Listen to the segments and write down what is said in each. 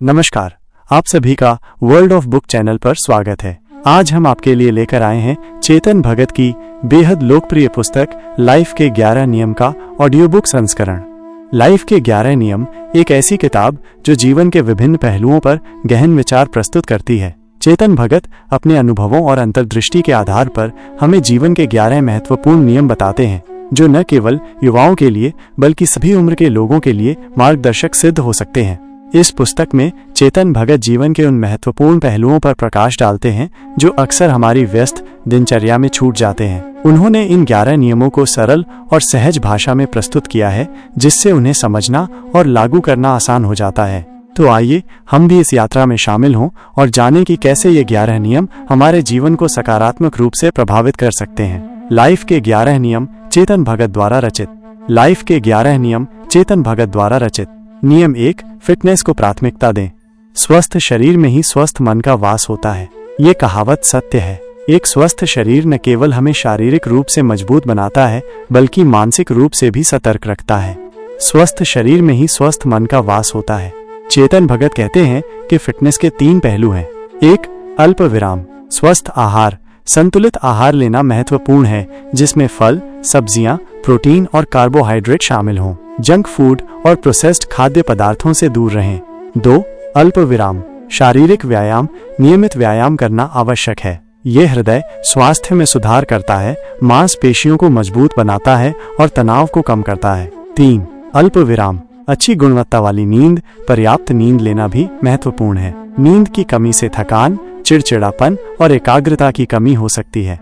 नमस्कार, आप सभी का वर्ल्ड ऑफ बुक चैनल पर स्वागत है। आज हम आपके लिए लेकर आए हैं चेतन भगत की बेहद लोकप्रिय पुस्तक लाइफ के 11 नियम का ऑडियो बुक संस्करण। लाइफ के 11 नियम एक ऐसी किताब जो जीवन के विभिन्न पहलुओं पर गहन विचार प्रस्तुत करती है। चेतन भगत अपने अनुभवों और अंतर्दृष्टि के आधार पर हमें जीवन के 11 महत्वपूर्ण नियम बताते हैं, जो न केवल युवाओं के लिए बल्कि सभी उम्र के लोगों के लिए मार्गदर्शक सिद्ध हो सकते हैं। इस पुस्तक में चेतन भगत जीवन के उन महत्वपूर्ण पहलुओं पर प्रकाश डालते हैं जो अक्सर हमारी व्यस्त दिनचर्या में छूट जाते हैं। उन्होंने इन 11 नियमों को सरल और सहज भाषा में प्रस्तुत किया है, जिससे उन्हें समझना और लागू करना आसान हो जाता है। तो आइए हम भी इस यात्रा में शामिल हों और जानें कि कैसे ये 11 नियम हमारे जीवन को सकारात्मक रूप से प्रभावित कर सकते हैं। लाइफ के 11 नियम चेतन भगत द्वारा रचित। लाइफ के 11 नियम चेतन भगत द्वारा रचित। नियम 1, फिटनेस को प्राथमिकता दें। स्वस्थ शरीर में ही स्वस्थ मन का वास होता है। ये कहावत सत्य है। एक स्वस्थ शरीर न केवल हमें शारीरिक रूप से मजबूत बनाता है, बल्कि मानसिक रूप से भी सतर्क रखता है। स्वस्थ शरीर में ही स्वस्थ मन का वास होता है। चेतन भगत कहते हैं कि फिटनेस के 3 पहलू हैं। 1, अल्प विराम। स्वस्थ आहार। संतुलित आहार लेना महत्वपूर्ण है, जिसमें फल, सब्जियां, प्रोटीन और कार्बोहाइड्रेट शामिल हों। जंक फूड और प्रोसेस्ड खाद्य पदार्थों से दूर रहें। 2, अल्प विराम। शारीरिक व्यायाम। नियमित व्यायाम करना आवश्यक है। यह हृदय स्वास्थ्य में सुधार करता है, मांसपेशियों को मजबूत बनाता है और तनाव को कम करता है। 3, अल्प विराम। अच्छी गुणवत्ता वाली नींद। पर्याप्त नींद लेना भी महत्वपूर्ण है। नींद की कमी से थकान, चिड़चिड़ापन और एकाग्रता की कमी हो सकती है।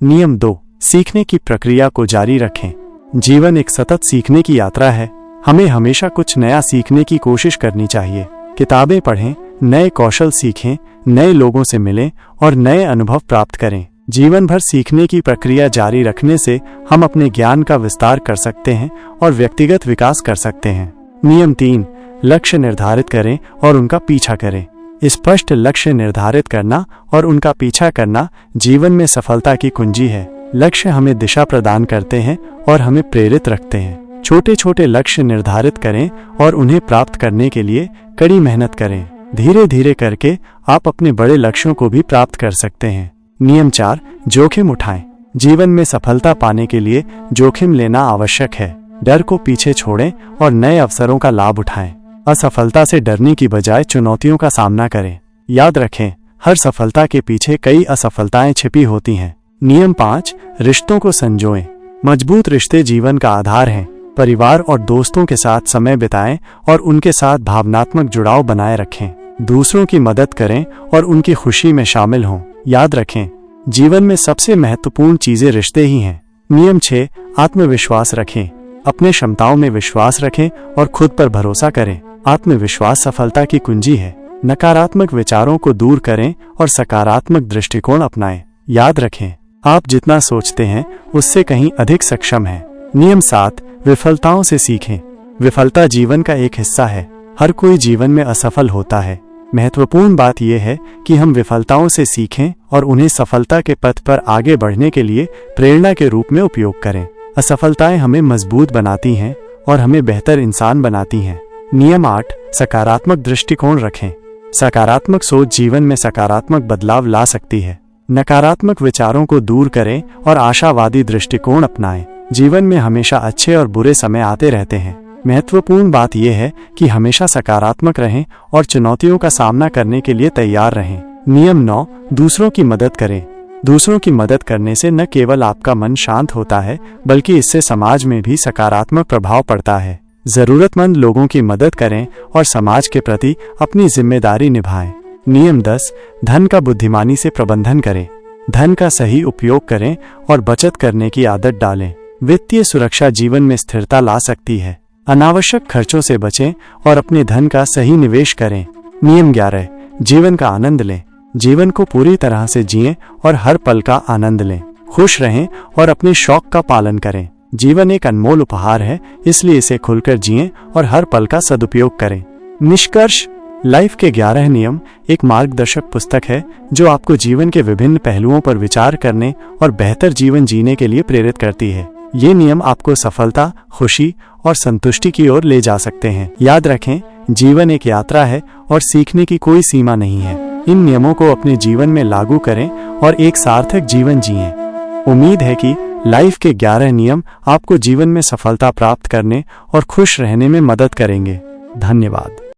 नियम 2, सीखने की प्रक्रिया को जारी रखें। जीवन एक सतत सीखने की यात्रा है। हमें हमेशा कुछ नया सीखने की कोशिश करनी चाहिए। किताबें पढ़ें, नए कौशल सीखें, नए लोगों से मिलें और नए अनुभव प्राप्त करें। जीवन भर सीखने की प्रक्रिया जारी रखने से हम अपने ज्ञान का विस्तार कर सकते हैं और व्यक्तिगत विकास कर सकते हैं। नियम 3, लक्ष्य निर्धारित करें और उनका पीछा करें। स्पष्ट लक्ष्य निर्धारित करना और उनका पीछा करना जीवन में सफलता की कुंजी है। लक्ष्य हमें दिशा प्रदान करते हैं और हमें प्रेरित रखते हैं। छोटे छोटे लक्ष्य निर्धारित करें और उन्हें प्राप्त करने के लिए कड़ी मेहनत करें। धीरे धीरे करके आप अपने बड़े लक्ष्यों को भी प्राप्त कर सकते हैं। नियम 4, जोखिम उठाएं। जीवन में सफलता पाने के लिए जोखिम लेना आवश्यक है। डर को पीछे छोड़ें और नए अवसरों का लाभ उठाएं। असफलता से डरने की बजाय चुनौतियों का सामना करें। याद रखें, हर सफलता के पीछे कई असफलताएं छिपी होती हैं। नियम 5, रिश्तों को संजोएं। मजबूत रिश्ते जीवन का आधार हैं। परिवार और दोस्तों के साथ समय बिताएं और उनके साथ भावनात्मक जुड़ाव बनाए रखें। दूसरों की मदद करें और उनकी खुशी में शामिल हों। याद रखें, जीवन में सबसे महत्वपूर्ण चीजें रिश्ते ही हैं। नियम 6, आत्मविश्वास रखें। अपने क्षमताओं में विश्वास रखें और खुद पर भरोसा करें। आत्मविश्वास सफलता की कुंजी है। नकारात्मक विचारों को दूर करें और सकारात्मक दृष्टिकोण अपनाएं। याद रखें, आप जितना सोचते हैं उससे कहीं अधिक सक्षम हैं। नियम 7, विफलताओं से सीखें। विफलता जीवन का एक हिस्सा है। हर कोई जीवन में असफल होता है। महत्वपूर्ण बात यह है कि हम विफलताओं से सीखें और उन्हें सफलता के पथ पर आगे बढ़ने के लिए प्रेरणा के रूप में उपयोग करें। असफलताएं हमें मजबूत बनाती हैं और हमें बेहतर इंसान बनाती हैं। नियम 8, सकारात्मक दृष्टिकोण रखें। सकारात्मक सोच जीवन में सकारात्मक बदलाव ला सकती है। नकारात्मक विचारों को दूर करें और आशावादी दृष्टिकोण अपनाएं। जीवन में हमेशा अच्छे और बुरे समय आते रहते हैं। महत्वपूर्ण बात यह है कि हमेशा सकारात्मक रहें और चुनौतियों का सामना करने के लिए तैयार रहें। नियम 9, दूसरों की मदद करें। दूसरों की मदद करने से न केवल आपका मन शांत होता है, बल्कि इससे समाज में भी सकारात्मक प्रभाव पड़ता है। जरूरतमंद लोगों की मदद करें और समाज के प्रति अपनी जिम्मेदारी निभाएं। नियम 10, धन का बुद्धिमानी से प्रबंधन करें। धन का सही उपयोग करें और बचत करने की आदत डालें। वित्तीय सुरक्षा जीवन में स्थिरता ला सकती है। अनावश्यक खर्चों से बचें और अपने धन का सही निवेश करें। नियम 11, जीवन का आनंद लें। जीवन को पूरी तरह से जिएं और हर पल का आनंद लें। खुश रहें और अपने शौक का पालन करें। जीवन एक अनमोल उपहार है, इसलिए इसे खुलकर जिएं और हर पल का सदुपयोग करें। निष्कर्ष, लाइफ के 11 नियम एक मार्गदर्शक पुस्तक है जो आपको जीवन के विभिन्न पहलुओं पर विचार करने और बेहतर जीवन जीने के लिए प्रेरित करती है। ये नियम आपको सफलता, खुशी और संतुष्टि की ओर ले जा सकते हैं। याद रखें, जीवन एक यात्रा है और सीखने की कोई सीमा नहीं है। इन नियमों को अपने जीवन में लागू करें और एक सार्थक जीवन जिएं। उम्मीद है कि लाइफ के 11 नियम आपको जीवन में सफलता प्राप्त करने और खुश रहने में मदद करेंगे। धन्यवाद।